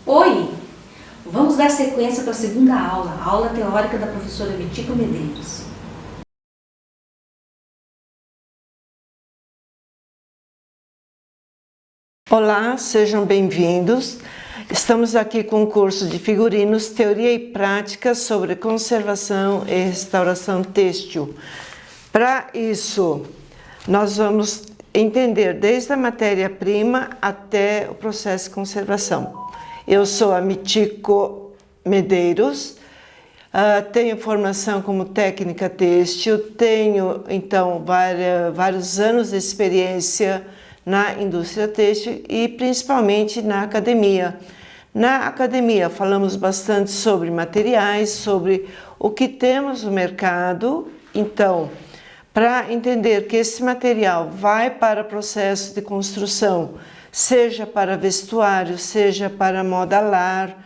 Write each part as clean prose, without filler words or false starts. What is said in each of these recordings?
Oi! Vamos dar sequência para a segunda aula, a aula teórica da professora Mitico Medeiros. Olá, sejam bem-vindos. Estamos aqui com o curso de figurinos, teoria e prática sobre conservação e restauração têxtil. Para isso, nós vamos entender desde a matéria-prima até o processo de conservação. Eu sou a Mitico Medeiros, tenho formação como técnica têxtil, tenho então vários anos de experiência na indústria têxtil e principalmente na academia. Na academia falamos bastante sobre materiais, sobre o que temos no mercado. Então, para entender que esse material vai para processo de construção, seja para vestuário, seja para moda lar,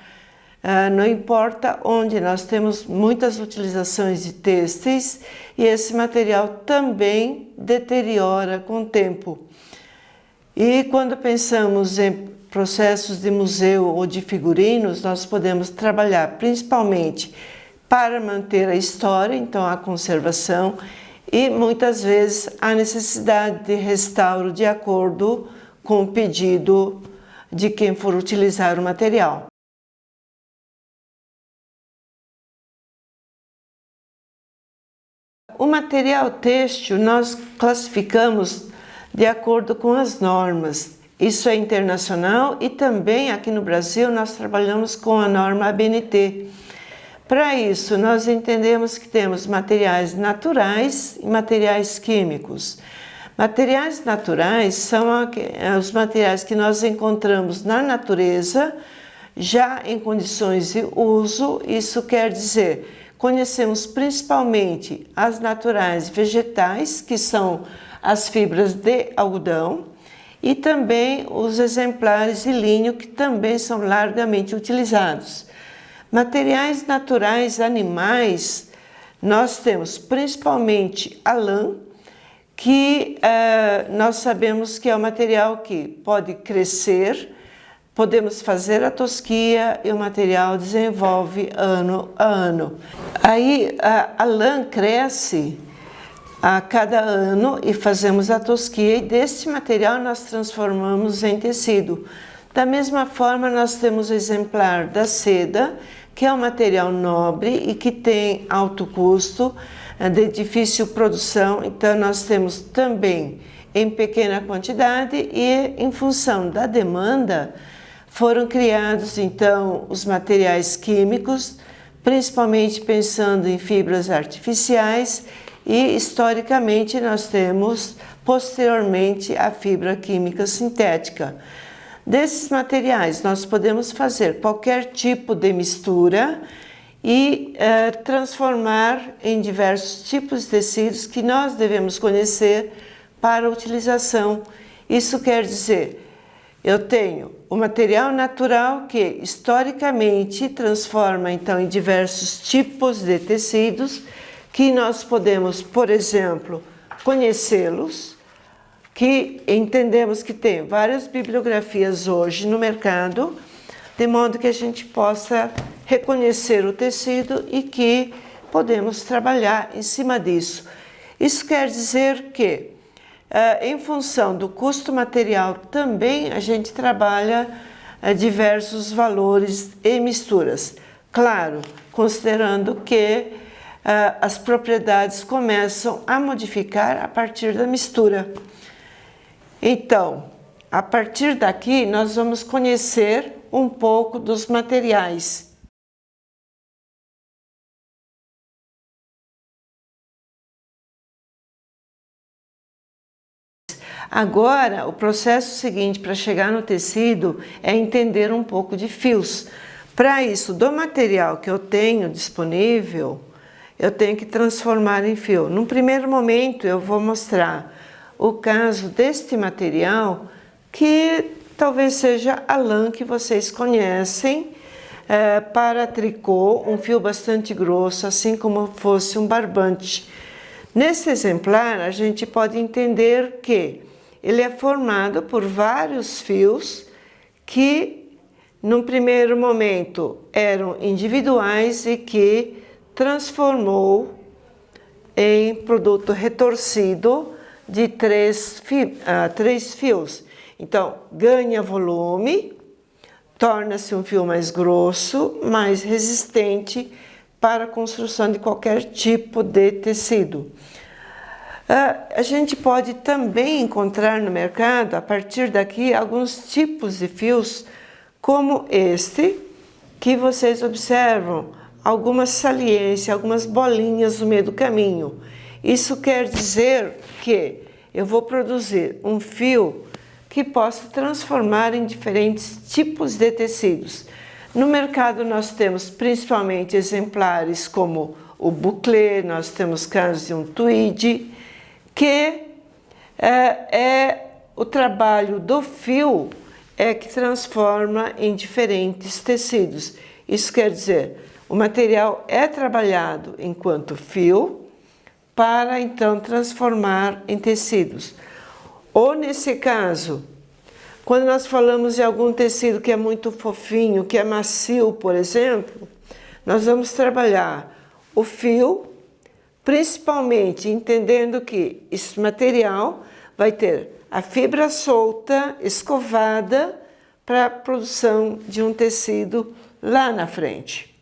não importa onde, nós temos muitas utilizações de têxteis e esse material também deteriora com o tempo. E quando pensamos em processos de museu ou de figurinos, nós podemos trabalhar principalmente para manter a história, então a conservação, e muitas vezes a necessidade de restauro de acordo com o pedido de quem for utilizar o material. O material têxtil nós classificamos de acordo com as normas. Isso é internacional e também aqui no Brasil nós trabalhamos com a norma ABNT. Para isso, nós entendemos que temos materiais naturais e materiais químicos. Materiais naturais são os materiais que nós encontramos na natureza, já em condições de uso. Isso quer dizer, conhecemos principalmente as naturais vegetais, que são as fibras de algodão, e também os exemplares de linho, que também são largamente utilizados. Materiais naturais animais, nós temos principalmente a lã, que nós sabemos que é um material que pode crescer, podemos fazer a tosquia e o material desenvolve ano a ano. Aí a lã cresce a cada ano e fazemos a tosquia e desse material nós transformamos em tecido. Da mesma forma, nós temos o exemplar da seda, que é um material nobre e que tem alto custo, de difícil produção. Então, nós temos também em pequena quantidade e em função da demanda foram criados então os materiais químicos, principalmente pensando em fibras artificiais. E historicamente nós temos posteriormente a fibra química sintética. Desses materiais nós podemos fazer qualquer tipo de mistura e transformar em diversos tipos de tecidos que nós devemos conhecer para utilização. Isso quer dizer, eu tenho o material natural que historicamente transforma então em diversos tipos de tecidos, que nós podemos, por exemplo, conhecê-los, que entendemos que tem várias bibliografias hoje no mercado, de modo que a gente possa reconhecer o tecido e que podemos trabalhar em cima disso. Isso quer dizer que, em função do custo material, também a gente trabalha diversos valores e misturas. Claro, considerando que as propriedades começam a modificar a partir da mistura. Então, a partir daqui, nós vamos conhecer um pouco dos materiais. Agora, o processo seguinte para chegar no tecido é entender um pouco de fios. Para isso, do material que eu tenho disponível, eu tenho que transformar em fio. Num primeiro momento, eu vou mostrar o caso deste material, que talvez seja a lã que vocês conhecem, para tricô, um fio bastante grosso, assim como fosse um barbante. Nesse exemplar, a gente pode entender que ele é formado por vários fios que num primeiro momento eram individuais e que transformou em produto retorcido de 3 fios. Então, ganha volume, torna-se um fio mais grosso, mais resistente para a construção de qualquer tipo de tecido. A gente pode também encontrar no mercado, a partir daqui, alguns tipos de fios, como este, que vocês observam, algumas saliências, algumas bolinhas no meio do caminho. Isso quer dizer que eu vou produzir um fio que possa transformar em diferentes tipos de tecidos. No mercado nós temos principalmente exemplares como o bouclé, nós temos casos de um tweed, que é o trabalho do fio que transforma em diferentes tecidos. Isso quer dizer, o material é trabalhado enquanto fio para então transformar em tecidos. Ou nesse caso, quando nós falamos de algum tecido que é muito fofinho, que é macio, por exemplo, nós vamos trabalhar o fio, principalmente entendendo que esse material vai ter a fibra solta, escovada, para a produção de um tecido lá na frente.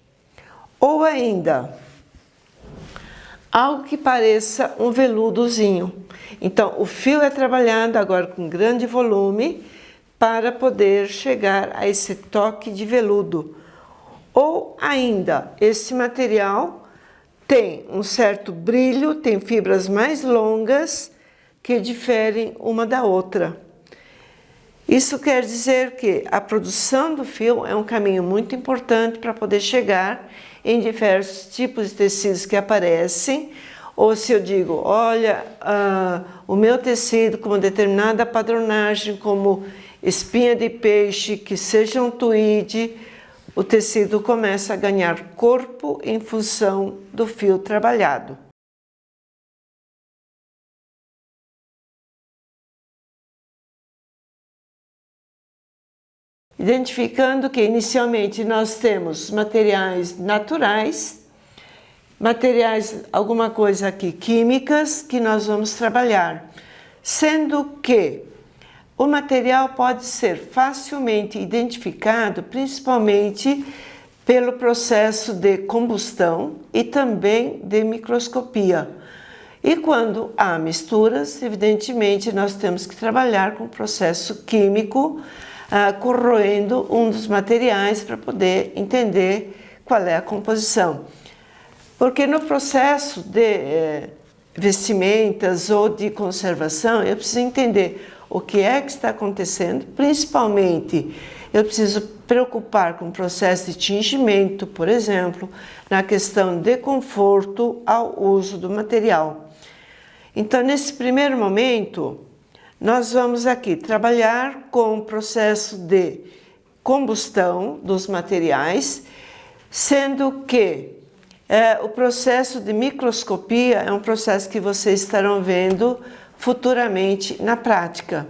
Ou ainda, algo que pareça um veludozinho. Então, o fio é trabalhado agora com grande volume para poder chegar a esse toque de veludo. Ou ainda, esse material tem um certo brilho, tem fibras mais longas que diferem uma da outra. Isso quer dizer que a produção do fio é um caminho muito importante para poder chegar em diversos tipos de tecidos que aparecem, ou se eu digo, olha, o meu tecido com uma determinada padronagem, como espinha de peixe, que seja um tweed, o tecido começa a ganhar corpo em função do fio trabalhado. Identificando que inicialmente nós temos materiais naturais, materiais, alguma coisa aqui, químicas, que nós vamos trabalhar, sendo que o material pode ser facilmente identificado, principalmente pelo processo de combustão e também de microscopia. E quando há misturas, evidentemente nós temos que trabalhar com o processo químico, corroendo um dos materiais para poder entender qual é a composição. Porque no processo de vestimentas ou de conservação, eu preciso entender o que é que está acontecendo, principalmente eu preciso preocupar com o processo de tingimento, por exemplo, na questão de conforto ao uso do material. Então, nesse primeiro momento, nós vamos aqui trabalhar com o processo de combustão dos materiais, sendo que o processo de microscopia é um processo que vocês estarão vendo futuramente na prática.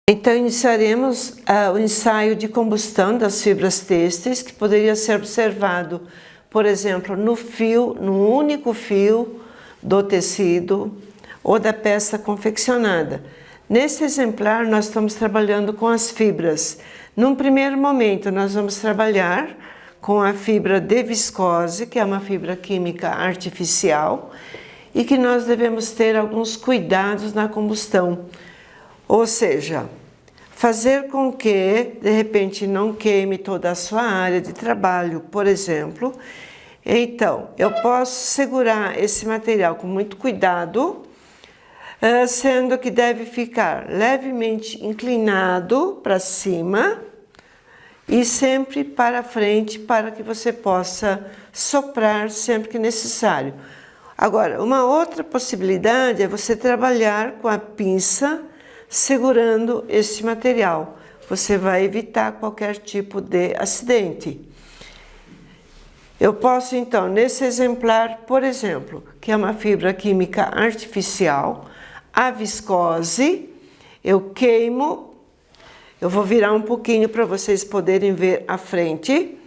Então, iniciaremos o ensaio de combustão das fibras têxteis, que poderia ser observado, por exemplo, no fio, no único fio do tecido ou da peça confeccionada. Nesse exemplar, nós estamos trabalhando com as fibras. Num primeiro momento, nós vamos trabalhar com a fibra de viscose, que é uma fibra química artificial, e que nós devemos ter alguns cuidados na combustão. Ou seja, fazer com que, de repente, não queime toda a sua área de trabalho, por exemplo. Então, eu posso segurar esse material com muito cuidado, sendo que deve ficar levemente inclinado para cima e sempre para frente, para que você possa soprar sempre que necessário. Agora, uma outra possibilidade é você trabalhar com a pinça segurando esse material. Você vai evitar qualquer tipo de acidente. Eu posso, então, nesse exemplar, por exemplo, que é uma fibra química artificial, a viscose, eu queimo, eu vou virar um pouquinho para vocês poderem ver a frente,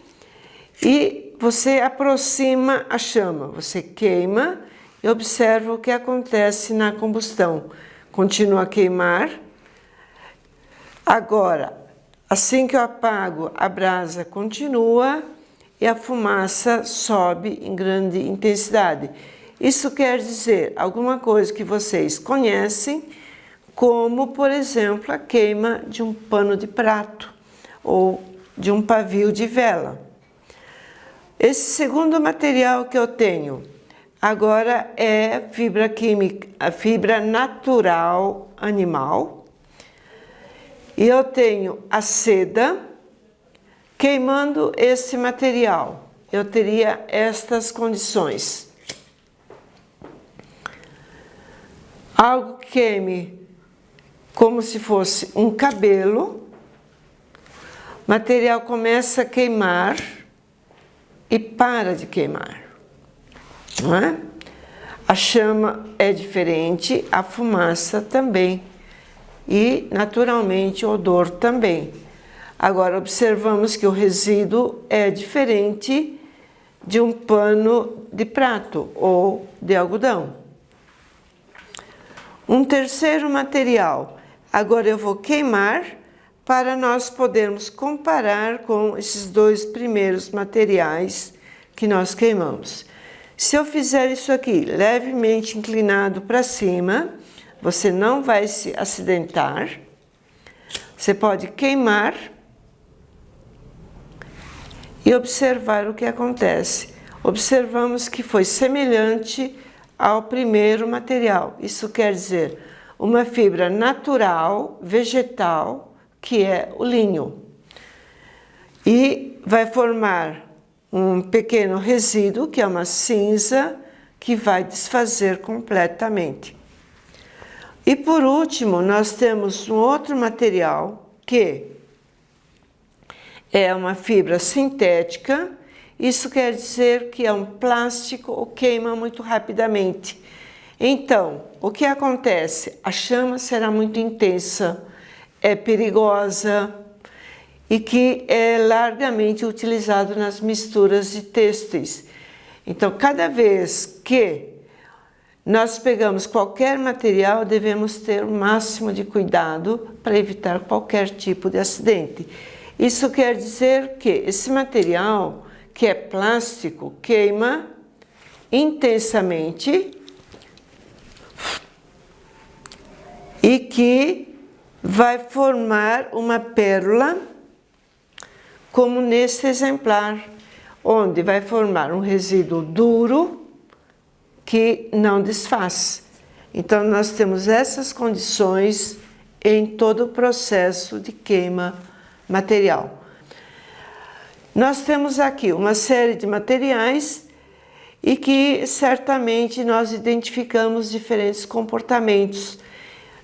e você aproxima a chama, você queima e observa o que acontece na combustão. Continua a queimar. Agora, assim que eu apago, a brasa continua e a fumaça sobe em grande intensidade. Isso quer dizer alguma coisa que vocês conhecem, como, por exemplo, a queima de um pano de prato ou de um pavio de vela. Esse segundo material que eu tenho agora é fibra química, a fibra natural animal. E eu tenho a seda. Queimando esse material, eu teria estas condições. Algo que queime como se fosse um cabelo, o material começa a queimar e para de queimar, não é? A chama é diferente, a fumaça também e, naturalmente, o odor também. Agora, observamos que o resíduo é diferente de um pano de prato ou de algodão. Um terceiro material. Agora eu vou queimar para nós podermos comparar com esses dois primeiros materiais que nós queimamos. Se eu fizer isso aqui levemente inclinado para cima, você não vai se acidentar. Você pode queimar e observar o que acontece. Observamos que foi semelhante ao primeiro material. Isso quer dizer uma fibra natural, vegetal, que é o linho. E vai formar um pequeno resíduo, que é uma cinza, que vai desfazer completamente. E por último, nós temos um outro material que é uma fibra sintética. Isso quer dizer que é um plástico ou queima muito rapidamente. Então, o que acontece? A chama será muito intensa, é perigosa e que é largamente utilizado nas misturas de têxteis. Então, cada vez que nós pegamos qualquer material, devemos ter o máximo de cuidado para evitar qualquer tipo de acidente. Isso quer dizer que esse material, que é plástico, queima intensamente e que vai formar uma pérola, como nesse exemplar, onde vai formar um resíduo duro que não desfaz. Então, nós temos essas condições em todo o processo de queima material. Nós temos aqui uma série de materiais e que certamente nós identificamos diferentes comportamentos.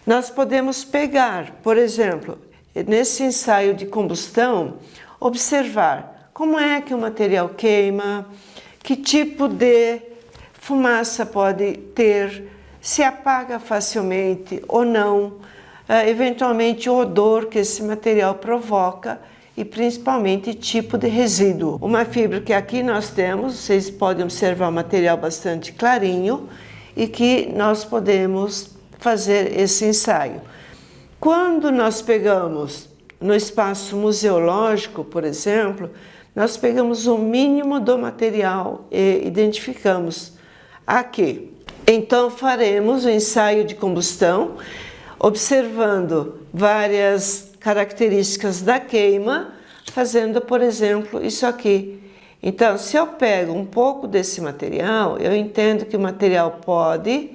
Nós podemos pegar, por exemplo, nesse ensaio de combustão, observar como é que o material queima, que tipo de fumaça pode ter, se apaga facilmente ou não, eventualmente o odor que esse material provoca e principalmente tipo de resíduo. Uma fibra que aqui nós temos, vocês podem observar um material bastante clarinho e que nós podemos fazer esse ensaio. Quando nós pegamos no espaço museológico, por exemplo, nós pegamos o mínimo do material e identificamos aqui. Então faremos o ensaio de combustão, observando várias características da queima, fazendo, por exemplo, isso aqui. Então, se eu pego um pouco desse material, eu entendo que o material pode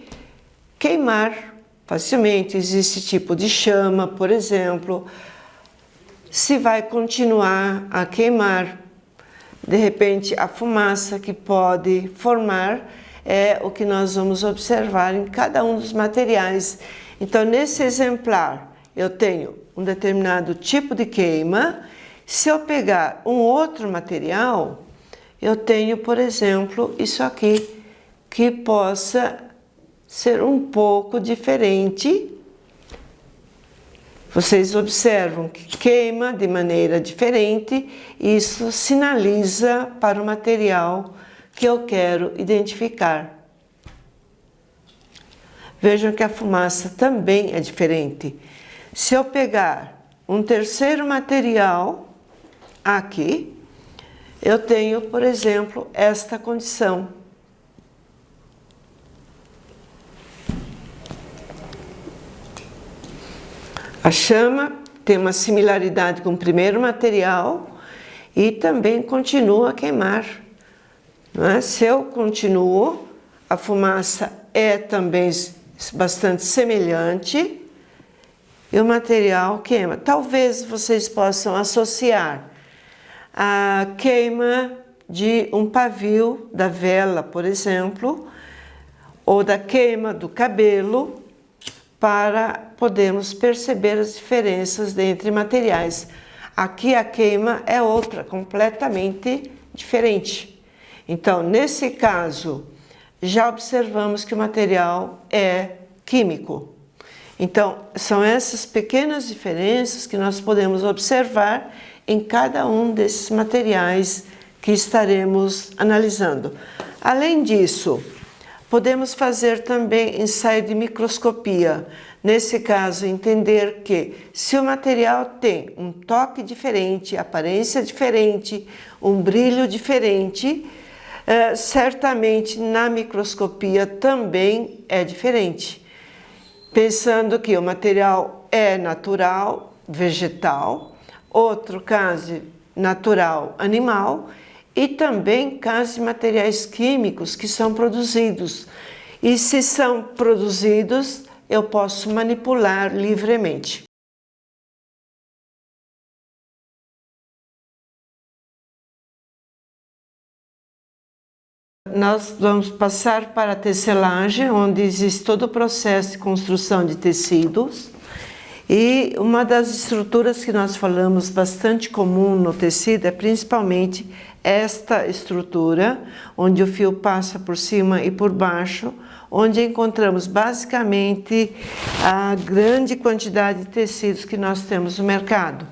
queimar facilmente. Existe tipo de chama, por exemplo. Se vai continuar a queimar, de repente a fumaça que pode formar é o que nós vamos observar em cada um dos materiais. Então, nesse exemplar, eu tenho um determinado tipo de queima. Se eu pegar um outro material, eu tenho, por exemplo, isso aqui, que possa ser um pouco diferente. Vocês observam que queima de maneira diferente, isso sinaliza para o material que eu quero identificar. Vejam que a fumaça também é diferente. Se eu pegar um terceiro material aqui, eu tenho, por exemplo, esta condição. A chama tem uma similaridade com o primeiro material e também continua a queimar. Não é? Se eu continuo, a fumaça é também bastante semelhante e o material queima. Talvez vocês possam associar a queima de um pavio da vela, por exemplo, ou da queima do cabelo, para podermos perceber as diferenças entre materiais. Aqui a queima é outra, completamente diferente. Então, nesse caso, já observamos que o material é químico. Então, são essas pequenas diferenças que nós podemos observar em cada um desses materiais que estaremos analisando. Além disso, podemos fazer também ensaio de microscopia. Nesse caso, entender que se o material tem um toque diferente, aparência diferente, um brilho diferente, certamente na microscopia também é diferente. Pensando que o material é natural, vegetal, outro caso natural, animal, e também casos de materiais químicos que são produzidos. E se são produzidos, eu posso manipular livremente. Nós vamos passar para a tecelagem, onde existe todo o processo de construção de tecidos. E uma das estruturas que nós falamos bastante comum no tecido é principalmente esta estrutura, onde o fio passa por cima e por baixo, onde encontramos basicamente a grande quantidade de tecidos que nós temos no mercado.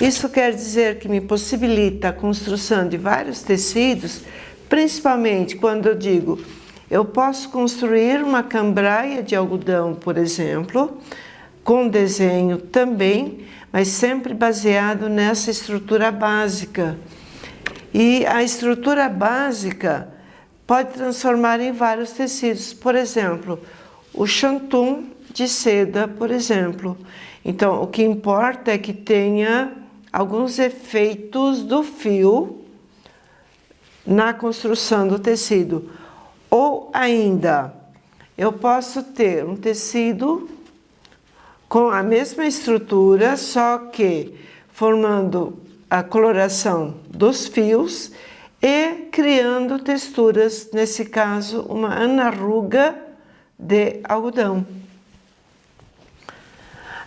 Isso quer dizer que me possibilita a construção de vários tecidos, principalmente quando eu digo, eu posso construir uma cambraia de algodão, por exemplo, com desenho também, mas sempre baseado nessa estrutura básica. E a estrutura básica pode transformar em vários tecidos. Por exemplo, o chantum de seda, por exemplo. Então, o que importa é que tenha alguns efeitos do fio na construção do tecido. Ou ainda, eu posso ter um tecido com a mesma estrutura, só que formando a coloração dos fios e criando texturas, nesse caso, uma anarruga de algodão.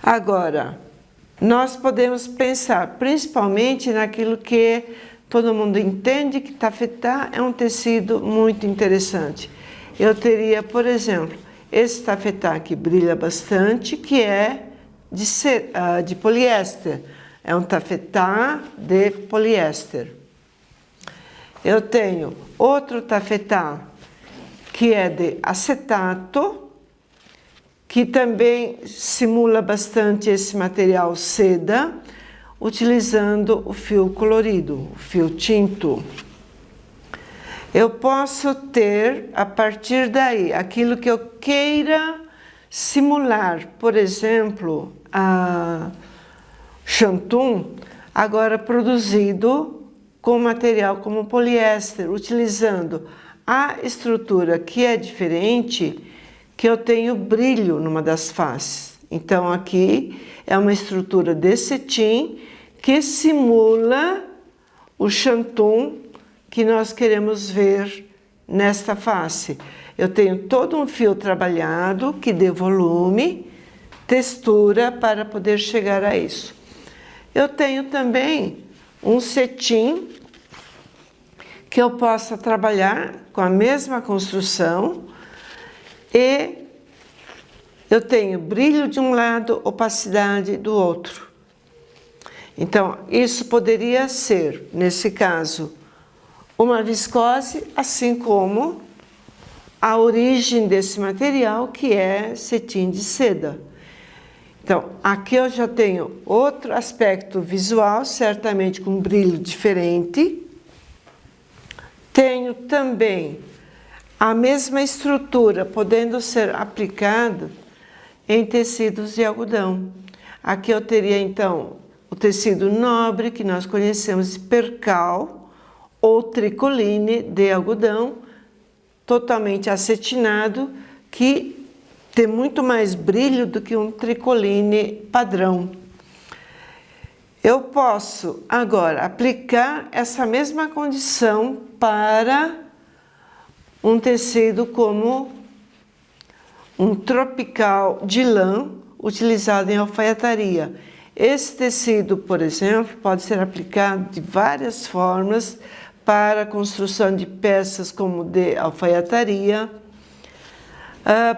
Agora, nós podemos pensar principalmente naquilo que todo mundo entende que tafetá é um tecido muito interessante. Eu teria, por exemplo, esse tafetá que brilha bastante, que é de poliéster. É um tafetá de poliéster. Eu tenho outro tafetá que é de acetato, que também simula bastante esse material seda, utilizando o fio colorido, o fio tinto. Eu posso ter, a partir daí, aquilo que eu queira simular, por exemplo, a chantum, agora produzido com material como poliéster, utilizando a estrutura que é diferente, que eu tenho brilho numa das faces. Então, aqui é uma estrutura de cetim que simula o chantum que nós queremos ver nesta face. Eu tenho todo um fio trabalhado que dê volume, textura para poder chegar a isso. Eu tenho também um cetim que eu possa trabalhar com a mesma construção, e eu tenho brilho de um lado, opacidade do outro. Então, isso poderia ser, nesse caso, uma viscose, assim como a origem desse material, que é cetim de seda. Então, aqui eu já tenho outro aspecto visual, certamente com um brilho diferente. Tenho também a mesma estrutura, podendo ser aplicada em tecidos de algodão. Aqui eu teria, então, o tecido nobre, que nós conhecemos de percal, ou tricoline de algodão, totalmente acetinado, que tem muito mais brilho do que um tricoline padrão. Eu posso agora aplicar essa mesma condição para um tecido como um tropical de lã utilizado em alfaiataria. Esse tecido, por exemplo, pode ser aplicado de várias formas para a construção de peças como de alfaiataria.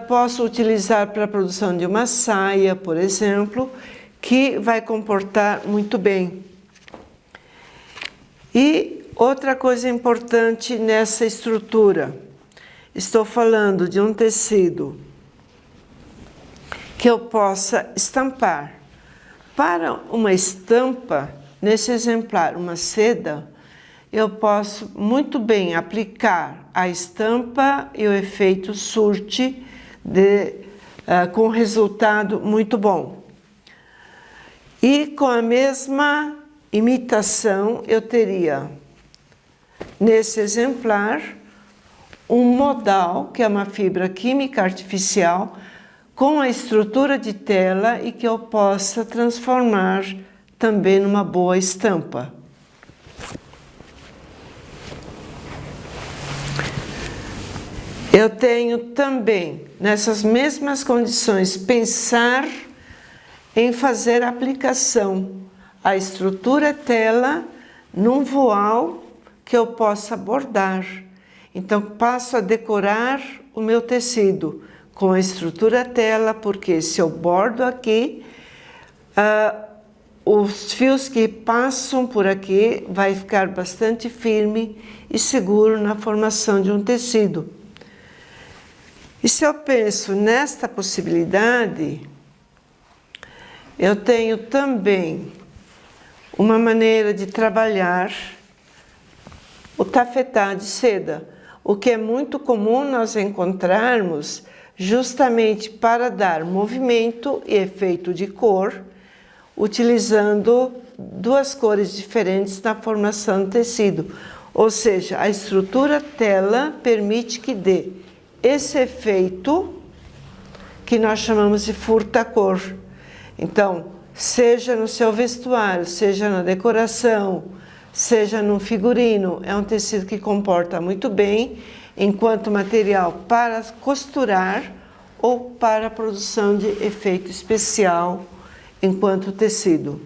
Posso utilizar para a produção de uma saia, por exemplo, que vai comportar muito bem. E outra coisa importante nessa estrutura, estou falando de um tecido que eu possa estampar. Para uma estampa, nesse exemplar, uma seda, eu posso muito bem aplicar a estampa e o efeito surte com resultado muito bom. E com a mesma imitação, eu teria, nesse exemplar, um modal, que é uma fibra química artificial, com a estrutura de tela e que eu possa transformar também numa boa estampa. Eu tenho também, nessas mesmas condições, pensar em fazer a aplicação, a estrutura tela num voal que eu possa bordar. Então, passo a decorar o meu tecido com a estrutura tela, porque se eu bordo aqui, os fios que passam por aqui vai ficar bastante firme e seguro na formação de um tecido. E se eu penso nesta possibilidade, eu tenho também uma maneira de trabalhar o tafetá de seda, o que é muito comum nós encontrarmos justamente para dar movimento e efeito de cor, utilizando duas cores diferentes na formação do tecido. Ou seja, a estrutura tela permite que dê esse efeito que nós chamamos de furta-cor. Então, seja no seu vestuário, seja na decoração, seja no figurino, é um tecido que comporta muito bem enquanto material para costurar ou para a produção de efeito especial enquanto tecido.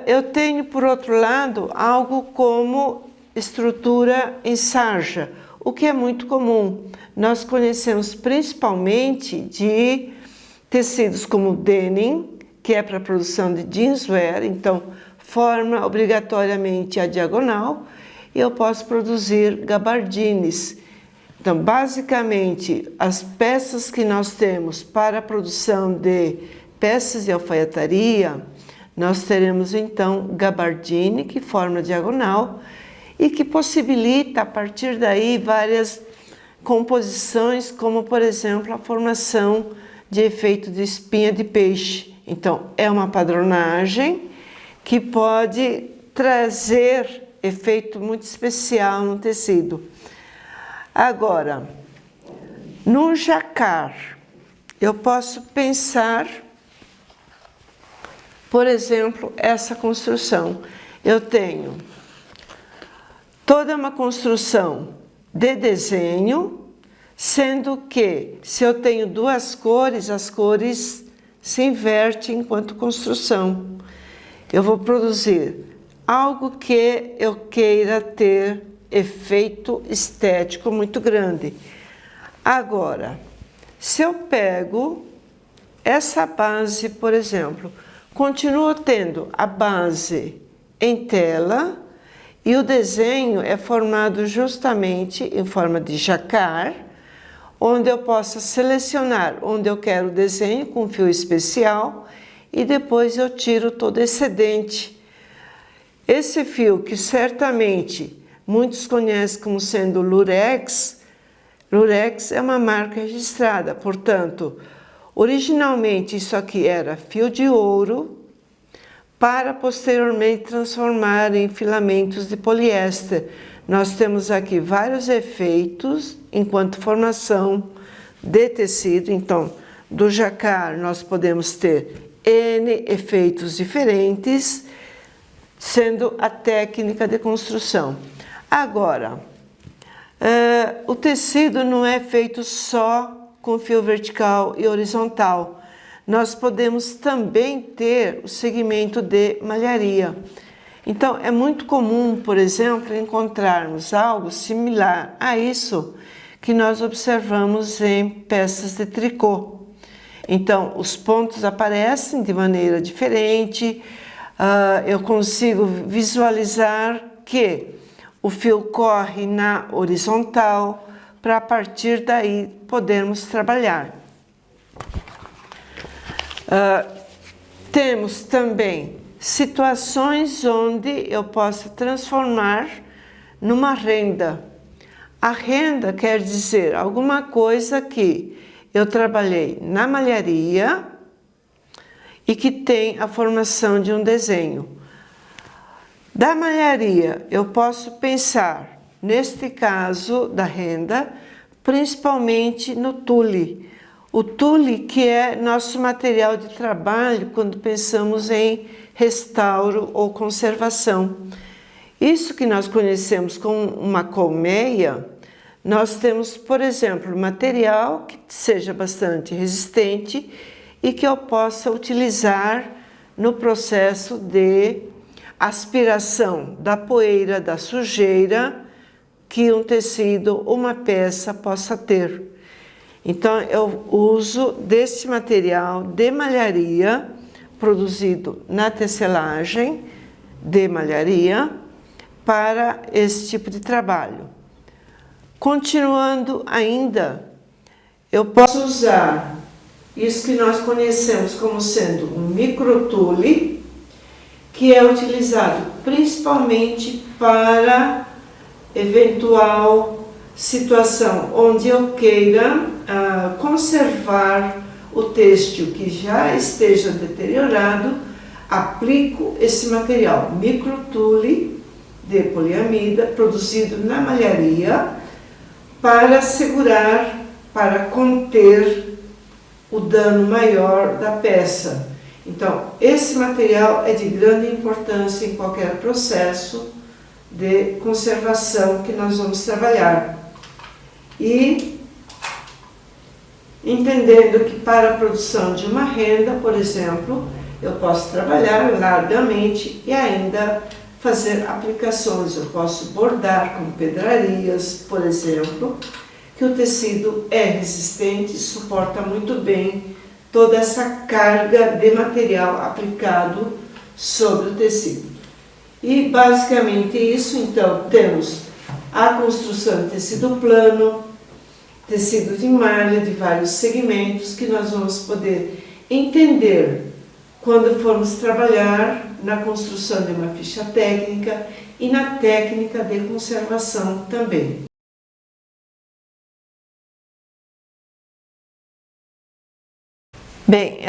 Eu tenho, por outro lado, algo como estrutura em sarja, o que é muito comum. Nós conhecemos principalmente de tecidos como denim, que é para a produção de jeanswear, então forma obrigatoriamente a diagonal, e eu posso produzir gabardines. Então, basicamente, as peças que nós temos para a produção de peças de alfaiataria, nós teremos então gabardine, que forma diagonal, e que possibilita, a partir daí, várias composições, como, por exemplo, a formação de efeito de espinha de peixe. Então, é uma padronagem que pode trazer efeito muito especial no tecido. Agora, no jacar, eu posso pensar, por exemplo, essa construção. Eu tenho toda uma construção de desenho, sendo que, se eu tenho duas cores, as cores se invertem enquanto construção. Eu vou produzir algo que eu queira ter efeito estético muito grande. Agora, se eu pego essa base, por exemplo, continuo tendo a base em tela e o desenho é formado justamente em forma de jacquard, onde eu possa selecionar onde eu quero o desenho com fio especial e depois eu tiro todo excedente. Esse fio, que certamente muitos conhecem como sendo Lurex, Lurex é uma marca registrada, portanto, originalmente isso aqui era fio de ouro, para posteriormente transformar em filamentos de poliéster. Nós temos aqui vários efeitos enquanto formação de tecido. Então, do jacquard nós podemos ter N efeitos diferentes, sendo a técnica de construção. Agora, o tecido não é feito só com fio vertical e horizontal. Nós podemos também ter o segmento de malharia. Então, é muito comum, por exemplo, encontrarmos algo similar a isso que nós observamos em peças de tricô. Então, os pontos aparecem de maneira diferente, eu consigo visualizar que o fio corre na horizontal, para a partir daí podermos trabalhar. Temos também situações onde eu posso transformar numa renda. A renda quer dizer alguma coisa que eu trabalhei na malharia e que tem a formação de um desenho. Da malharia, eu posso pensar, neste caso da renda, principalmente no tule. O tule, que é nosso material de trabalho quando pensamos em restauro ou conservação. Isso que nós conhecemos como uma colmeia, nós temos, por exemplo, material que seja bastante resistente e que eu possa utilizar no processo de aspiração da poeira, da sujeira que um tecido, uma peça possa ter. Então, eu uso desse material de malharia, produzido na tecelagem de malharia, para esse tipo de trabalho. Continuando ainda, eu posso usar isso que nós conhecemos como sendo um microtule, que é utilizado principalmente para eventual situação onde eu queira conservar o têxtil que já esteja deteriorado, aplico esse material microtule de poliamida produzido na malharia para segurar, para conter o dano maior da peça. Então, esse material é de grande importância em qualquer processo de conservação que nós vamos trabalhar. E entendendo que para a produção de uma renda, por exemplo, eu posso trabalhar largamente e ainda fazer aplicações. Eu posso bordar com pedrarias, por exemplo, que o tecido é resistente e suporta muito bem toda essa carga de material aplicado sobre o tecido. E basicamente isso, então, temos a construção de tecido plano, tecido de malha de vários segmentos que nós vamos poder entender quando formos trabalhar na construção de uma ficha técnica e na técnica de conservação também. Bem,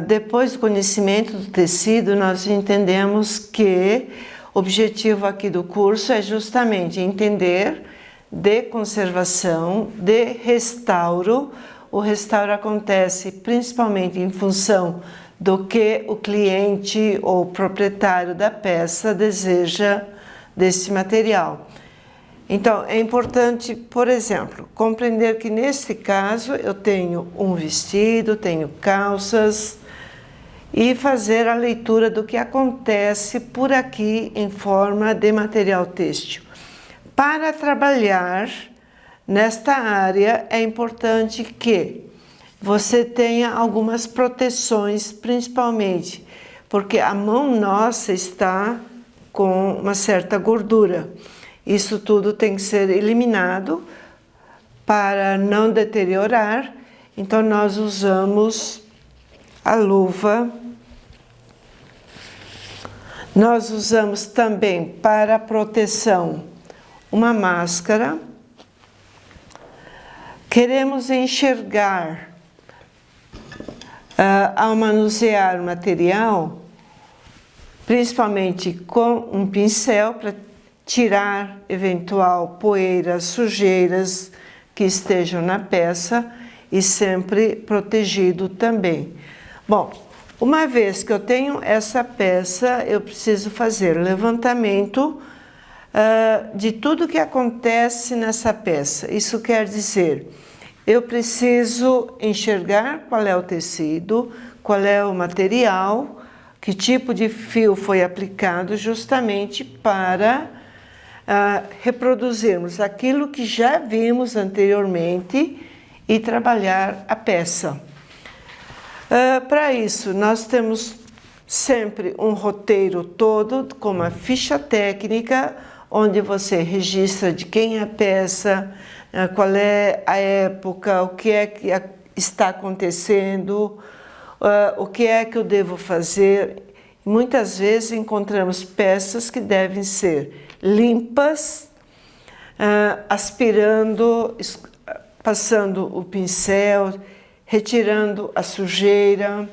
depois do conhecimento do tecido, nós entendemos que o objetivo aqui do curso é justamente entender de conservação, de restauro. O restauro acontece principalmente em função do que o cliente ou proprietário da peça deseja desse material. Então, é importante, por exemplo, compreender que nesse caso eu tenho um vestido, tenho calças, e fazer a leitura do que acontece por aqui em forma de material têxtil. Para trabalhar nesta área é importante que você tenha algumas proteções, principalmente porque a mão nossa está com uma certa gordura. Isso tudo tem que ser eliminado para não deteriorar. Então nós usamos a luva. Nós usamos também para proteção uma máscara. Queremos enxergar ao manusear o material, principalmente com um pincel para tirar eventual poeira, sujeiras que estejam na peça e sempre protegido também. Bom, uma vez que eu tenho essa peça, eu preciso fazer o levantamento de tudo que acontece nessa peça. Isso quer dizer, eu preciso enxergar qual é o tecido, qual é o material, que tipo de fio foi aplicado, justamente para reproduzirmos aquilo que já vimos anteriormente e trabalhar a peça. Para isso, nós temos sempre um roteiro todo com uma ficha técnica, onde você registra de quem é a peça, qual é a época, o que é que está acontecendo, o que é que eu devo fazer. Muitas vezes encontramos peças que devem ser limpas, aspirando, passando o pincel, retirando a sujeira,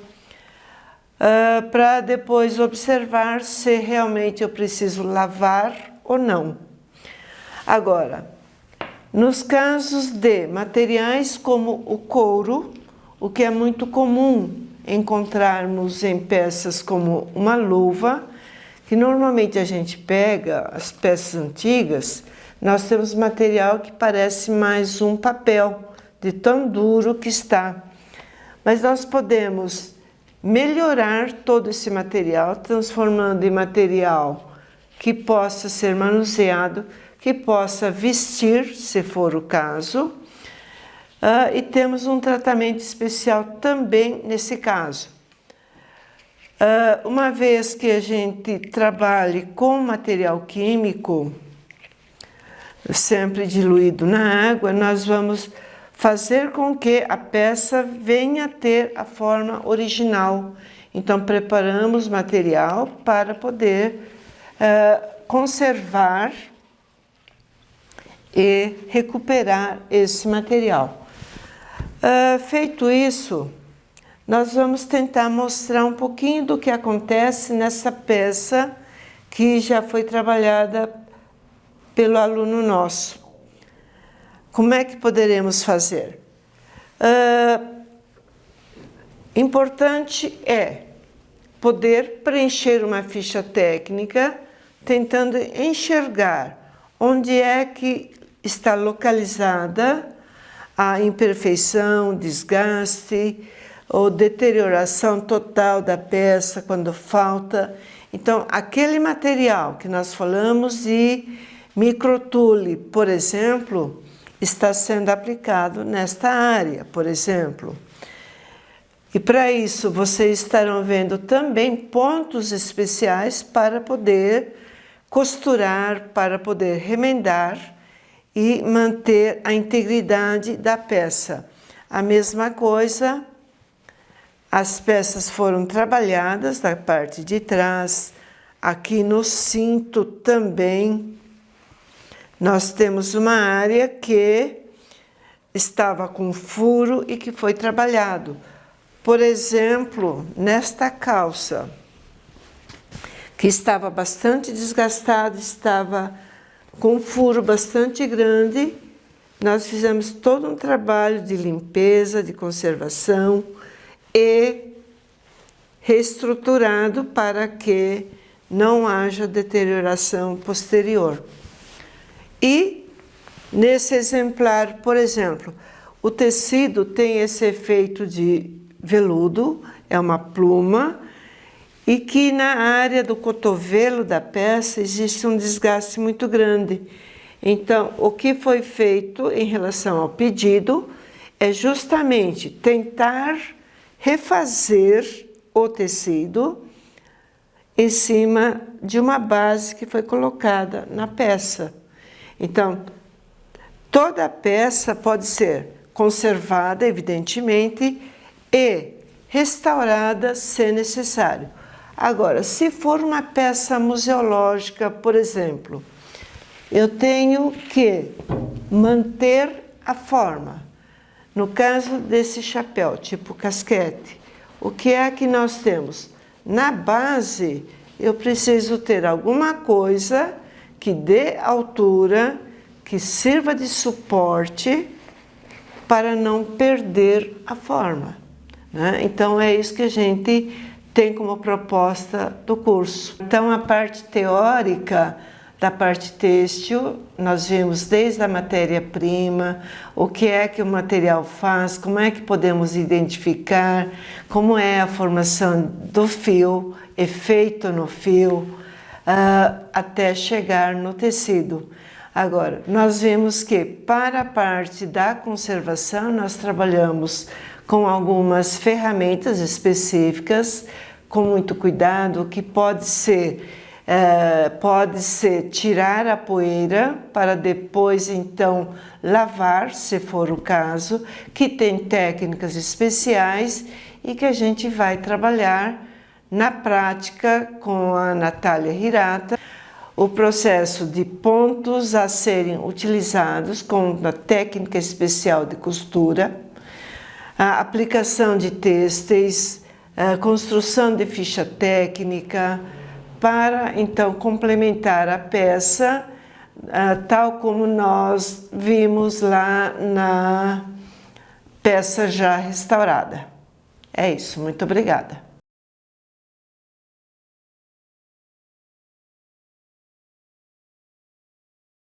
para depois observar se realmente eu preciso lavar ou não. Agora, nos casos de materiais como o couro, o que é muito comum encontrarmos em peças como uma luva, que normalmente a gente pega as peças antigas, nós temos material que parece mais um papel, de tão duro que está. Mas nós podemos melhorar todo esse material, transformando em material que possa ser manuseado, que possa vestir, se for o caso, e temos um tratamento especial também nesse caso. Uma vez que a gente trabalhe com material químico, sempre diluído na água, nós vamos fazer com que a peça venha a ter a forma original. Então, preparamos material para poder conservar e recuperar esse material. Feito isso, nós vamos tentar mostrar um pouquinho do que acontece nessa peça que já foi trabalhada pelo aluno nosso. Como é que poderemos fazer? Importante é poder preencher uma ficha técnica, tentando enxergar onde é que está localizada a imperfeição, desgaste ou deterioração total da peça quando falta. Então, aquele material que nós falamos de microtule, por exemplo, está sendo aplicado nesta área, por exemplo. E para isso, vocês estarão vendo também pontos especiais para poder costurar, para poder remendar e manter a integridade da peça. A mesma coisa, as peças foram trabalhadas da parte de trás, aqui no cinto também. Nós temos uma área que estava com furo e que foi trabalhado. Por exemplo, nesta calça, que estava bastante desgastada, estava com um furo bastante grande, nós fizemos todo um trabalho de limpeza, de conservação e reestruturado para que não haja deterioração posterior. E nesse exemplar, por exemplo, o tecido tem esse efeito de veludo, é uma pluma, e que na área do cotovelo da peça existe um desgaste muito grande. Então, o que foi feito em relação ao pedido é justamente tentar refazer o tecido em cima de uma base que foi colocada na peça. Então, toda a peça pode ser conservada, evidentemente, e restaurada se necessário. Agora, se for uma peça museológica, por exemplo, eu tenho que manter a forma. No caso desse chapéu, tipo casquete, o que é que nós temos? Na base, eu preciso ter alguma coisa que dê altura, que sirva de suporte para não perder a forma, né? Então, é isso que a gente tem como proposta do curso. Então, a parte teórica da parte têxtil, nós vimos desde a matéria-prima, o que é que o material faz, como é que podemos identificar, como é a formação do fio, efeito no fio, até chegar no tecido. Agora, nós vimos que para a parte da conservação, nós trabalhamos com algumas ferramentas específicas, com muito cuidado, que pode ser tirar a poeira para depois então lavar, se for o caso, que tem técnicas especiais e que a gente vai trabalhar na prática com a Natália Hirata. O processo de pontos a serem utilizados com a técnica especial de costura, a aplicação de têxteis, a construção de ficha técnica, para então complementar a peça, tal como nós vimos lá na peça já restaurada. É isso, muito obrigada.